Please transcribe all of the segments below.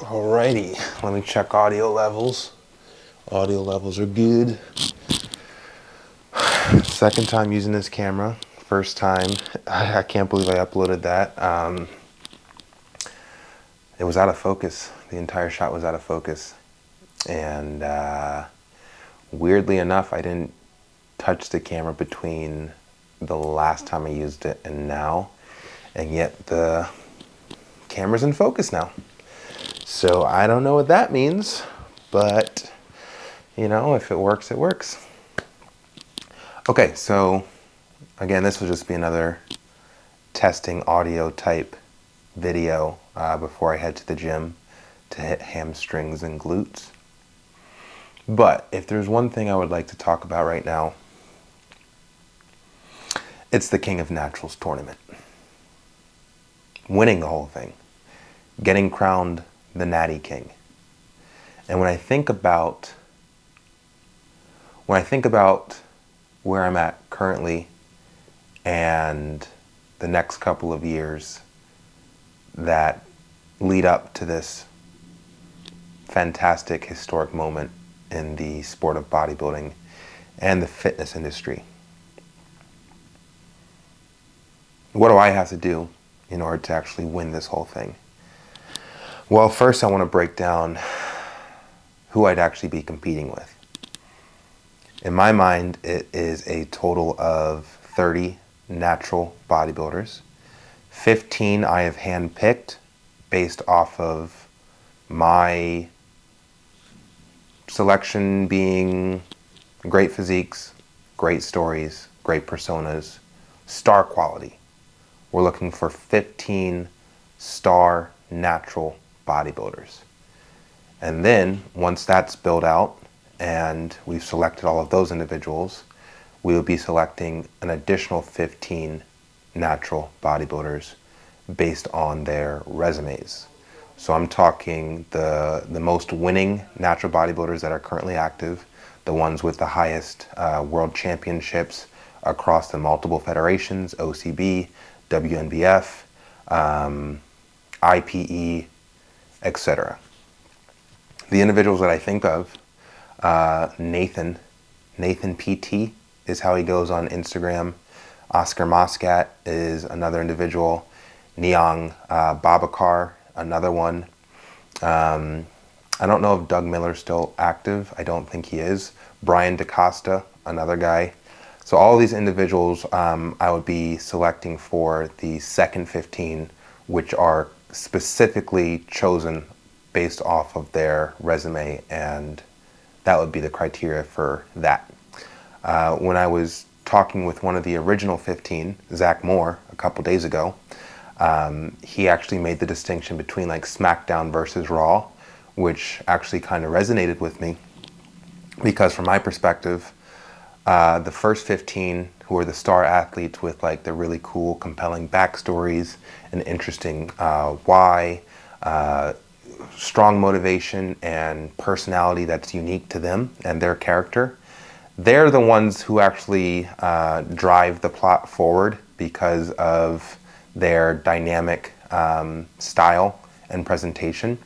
Alrighty, let me check audio levels. Audio levels are good. Second time using this camera. First time, I can't believe I uploaded that. It was out of focus. The entire shot was out of focus. And weirdly enough, I didn't touch the camera between the last time I used it and now. And yet the camera's in focus now. So I don't know what that means, but you know, if it works, it works. Okay, so again, this will just be another testing audio type video before I head to the gym to hit hamstrings and glutes. But if there's one thing I would like to talk about right now, it's the King of Naturals tournament. Winning the whole thing. Getting crowned the Natty King. And when I think about where I'm at currently and the next couple of years that lead up to this fantastic historic moment in the sport of bodybuilding and the fitness industry, what do I have to do in order to actually win this whole thing? Well, first I want to break down who I'd actually be competing with. In my mind, it is a total of 30 natural bodybuilders. 15 I have handpicked based off of my selection being great physiques, great stories, great personas, star quality. We're looking for 15 star natural bodybuilders. And then once that's built out and we've selected all of those individuals, we will be selecting an additional 15 natural bodybuilders based on their resumes. So I'm talking the most winning natural bodybuilders that are currently active, the ones with the highest world championships across the multiple federations, OCB, WNBF, IPE, etc. The individuals that I think of, Nathan PT is how he goes on Instagram. Oscar Moscat is another individual. Niang Babakar, another one. I don't know if Doug Miller's still active. I don't think he is. Brian DaCosta, another guy. So all these individuals I would be selecting for the second 15, which are specifically chosen based off of their resume, and that would be the criteria for that. When I was talking with one of the original 15, Zach Moore, a couple days ago, he actually made the distinction between like SmackDown versus Raw, which actually kind of resonated with me because from my perspective, the first 15 who are the star athletes with like the really cool, compelling backstories and interesting why, strong motivation and personality that's unique to them and their character, they're the ones who actually drive the plot forward because of their dynamic style and presentation.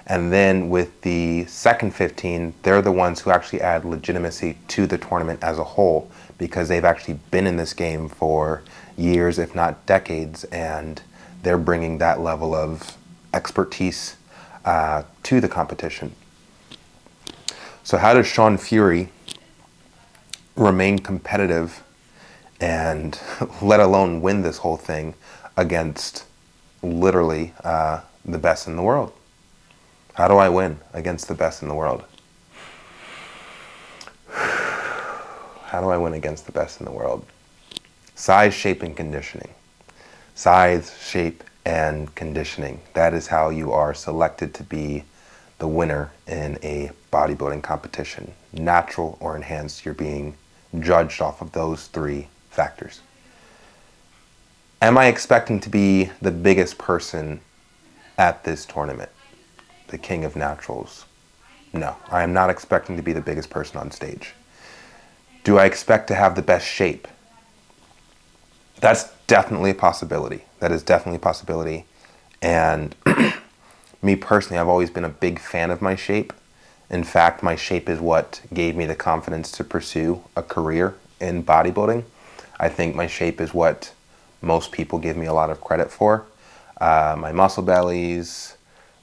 And then with the second 15, they're the ones who actually add legitimacy to the tournament as a whole because they've actually been in this game for years, if not decades, and they're bringing that level of expertise to the competition. So how does Shaun Fury remain competitive and let alone win this whole thing against literally the best in the world? How do I win against the best in the world? How do I win against the best in the world? Size, shape, and conditioning. Size, shape, and conditioning. That is how you are selected to be the winner in a bodybuilding competition. Natural or enhanced, you're being judged off of those three factors. Am I expecting to be the biggest person at this tournament? The King of Naturals? No, I am not expecting to be the biggest person on stage. Do I expect to have the best shape? That's definitely a possibility. That is definitely a possibility. And Me personally, I've always been a big fan of my shape. In fact, my shape is what gave me the confidence to pursue a career in bodybuilding. I think my shape is what most people give me a lot of credit for. My muscle bellies,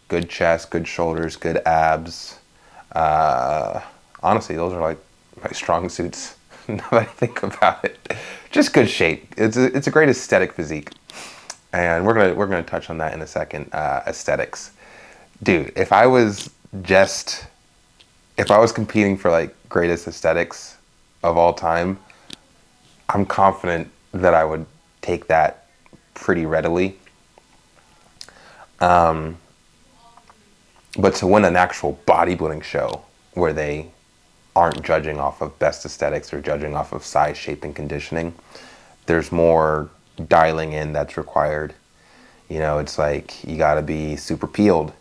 good chest, good shoulders, good abs. Honestly, those are like my strong suits. Now that I think about it, just good shape. It's a great aesthetic physique, and we're gonna touch on that in a second. Aesthetics, dude. Just if I was competing for like greatest aesthetics of all time, I'm confident that I would take that pretty readily. But to win an actual bodybuilding show where they aren't judging off of best aesthetics or judging off of size, shape, and conditioning, there's more dialing in that's required. You know, it's like you got to be super peeled.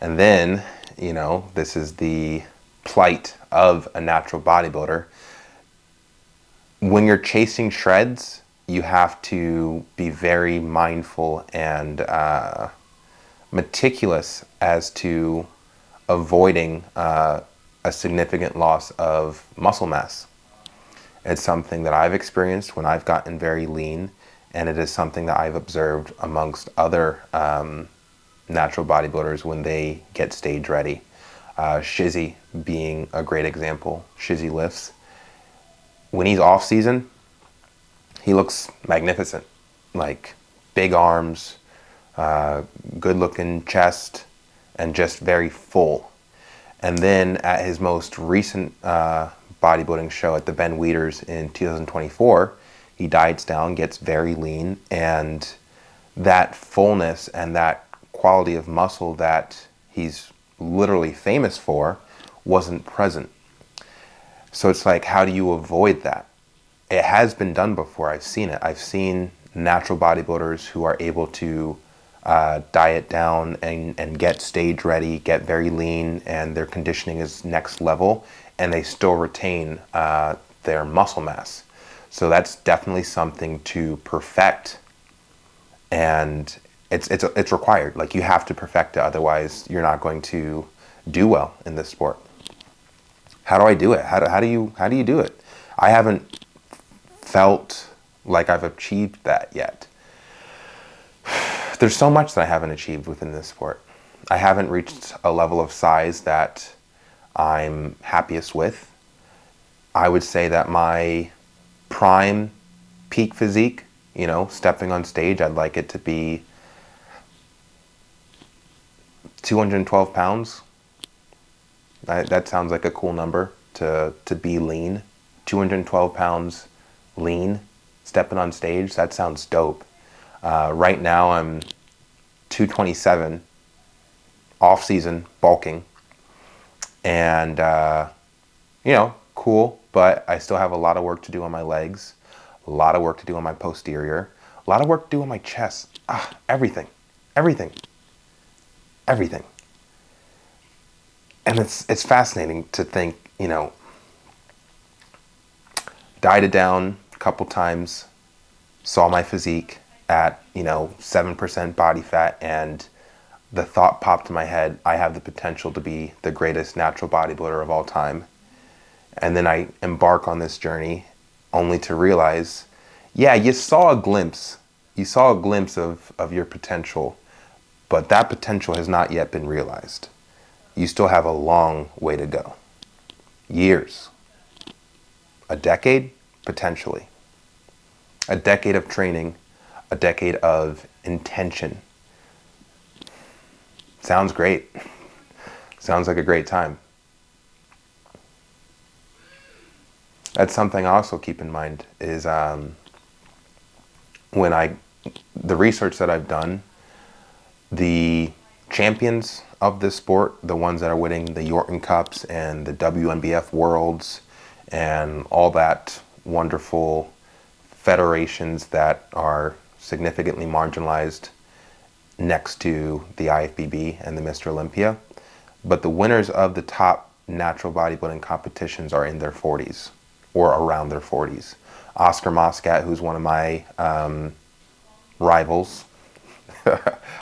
And then, you know, this is the plight of a natural bodybuilder. When you're chasing shreds, you have to be very mindful and meticulous as to avoiding a significant loss of muscle mass. It's something that I've experienced when I've gotten very lean, and it is something that I've observed amongst other natural bodybuilders when they get stage ready. Shizzy being a great example. Shizzy lifts. When he's off season, he looks magnificent. Like big arms, good looking chest, and just very full. And then at his most recent bodybuilding show at the Ben Wieters in 2024, he diets down, gets very lean, and that fullness and that quality of muscle that he's literally famous for wasn't present. So it's like, how do you avoid that? It has been done before. I've seen it. I've seen natural bodybuilders who are able to diet down and get stage ready, get very lean, and their conditioning is next level, and they still retain their muscle mass. So that's definitely something to perfect, and it's required. Like, you have to perfect it, otherwise you're not going to do well in this sport. How do I do it? How do you do it? I haven't felt like I've achieved that yet. There's so much that I haven't achieved within this sport. I haven't reached a level of size that I'm happiest with. I would say that my prime peak physique, you know, stepping on stage, I'd like it to be 212 pounds. That sounds like a cool number to be lean. 212 pounds lean, stepping on stage, that sounds dope. Right now I'm 227, off season, bulking, and you know, cool, but I still have a lot of work to do on my legs, a lot of work to do on my posterior, a lot of work to do on my chest. Everything, everything, everything. And it's fascinating to think, you know, dieted down a couple times, saw my physique at, you know, 7% body fat, and the thought popped in my head, I have the potential to be the greatest natural bodybuilder of all time. And then I embark on this journey only to realize, yeah, you saw a glimpse. You saw a glimpse of your potential, but that potential has not yet been realized. You still have a long way to go. Years. A decade? Potentially. A decade of training, a decade of intention. Sounds great. Sounds like a great time. That's something I also keep in mind is the research that I've done, the champions of this sport, the ones that are winning the Yorton Cups and the WNBF Worlds and all that wonderful federations that are significantly marginalized next to the IFBB and the Mr. Olympia. But the winners of the top natural bodybuilding competitions are in their 40s or around their 40s. Oscar Moscat, who's one of my rivals,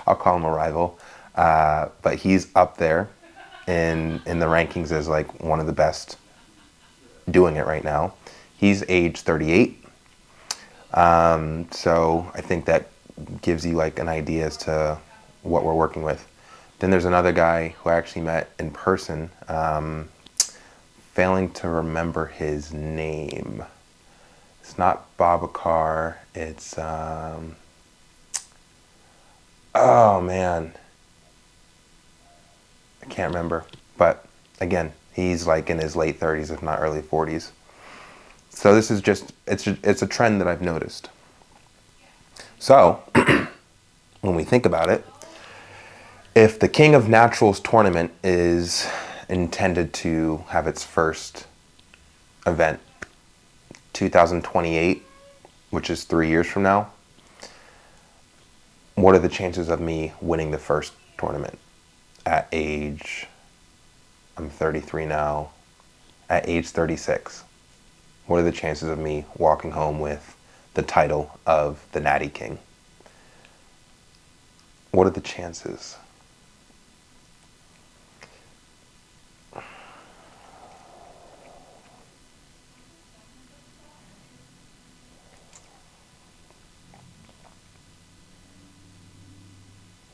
I'll call him a rival, But he's up there in the rankings as like one of the best doing it right now. He's age 38. So I think that gives you like an idea as to what we're working with. Then there's another guy who I actually met in person, failing to remember his name. It's not Babacar, it's, oh man, I can't remember. But again, he's like in his late 30s, if not early 40s. So this is just, it's a trend that I've noticed. So when we think about it, if the King of Naturals tournament is intended to have its first event 2028, which is 3 years from now, what are the chances of me winning the first tournament at age, I'm 33 now, at age 36? What are the chances of me walking home with the title of the Natty King? What are the chances?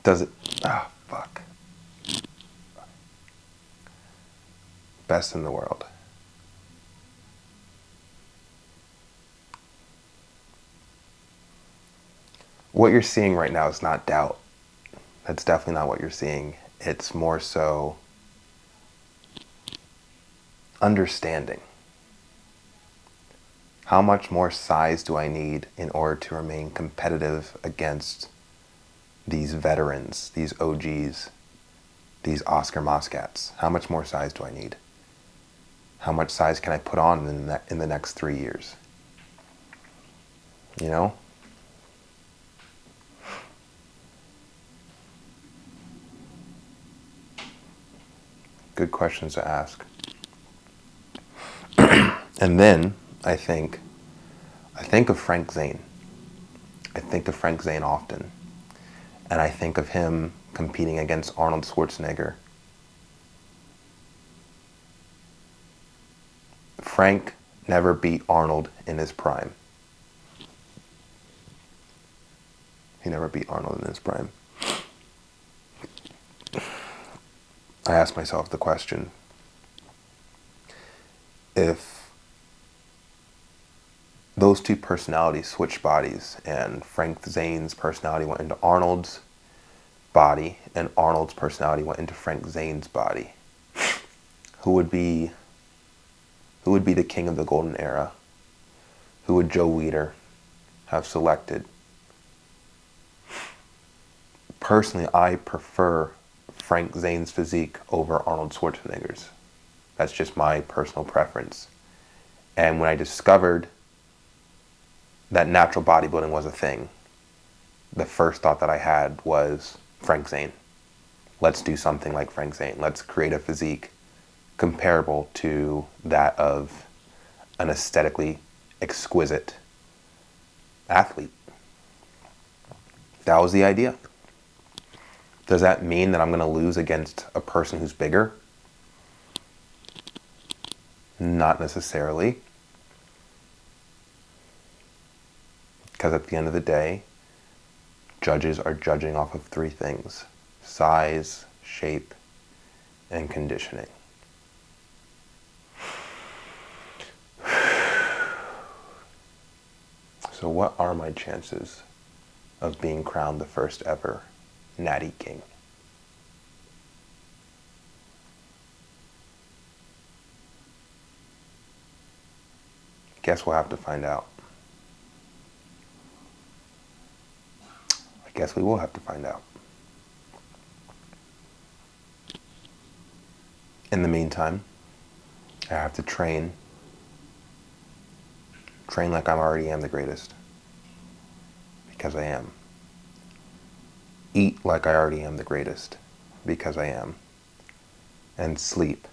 Does it? Ah, fuck. Best in the world. What you're seeing right now is not doubt. That's definitely not what you're seeing. It's more so understanding. How much more size do I need in order to remain competitive against these veterans, these OGs, these Oscar Moscats? How much more size do I need? How much size can I put on in the next 3 years? You know? Good questions to ask. And then I think of Frank Zane. I think of Frank Zane often. And I think of him competing against Arnold Schwarzenegger. Frank never beat Arnold in his prime. He never beat Arnold in his prime. I asked myself the question, if those two personalities switched bodies and Frank Zane's personality went into Arnold's body and Arnold's personality went into Frank Zane's body, who would be the king of the golden era? Who would Joe Weider have selected? Personally, I prefer Frank Zane's physique over Arnold Schwarzenegger's. That's just my personal preference. And when I discovered that natural bodybuilding was a thing, the first thought that I had was Frank Zane. Let's do something like Frank Zane. Let's create a physique comparable to that of an aesthetically exquisite athlete. That was the idea. Does that mean that I'm going to lose against a person who's bigger? Not necessarily. Because at the end of the day, judges are judging off of 3 things: size, shape, and conditioning. So what are my chances of being crowned the first ever Natty King? Guess we'll have to find out. I guess we will have to find out. In the meantime, I have to train like I already am the greatest, because I am. Eat like I already am the greatest, because I am. And sleep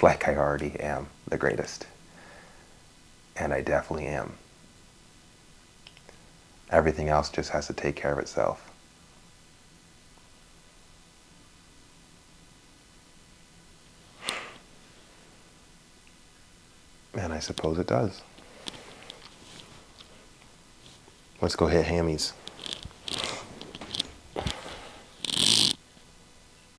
like I already am the greatest. And I definitely am. Everything else just has to take care of itself. I suppose it does. Let's go hit hammies.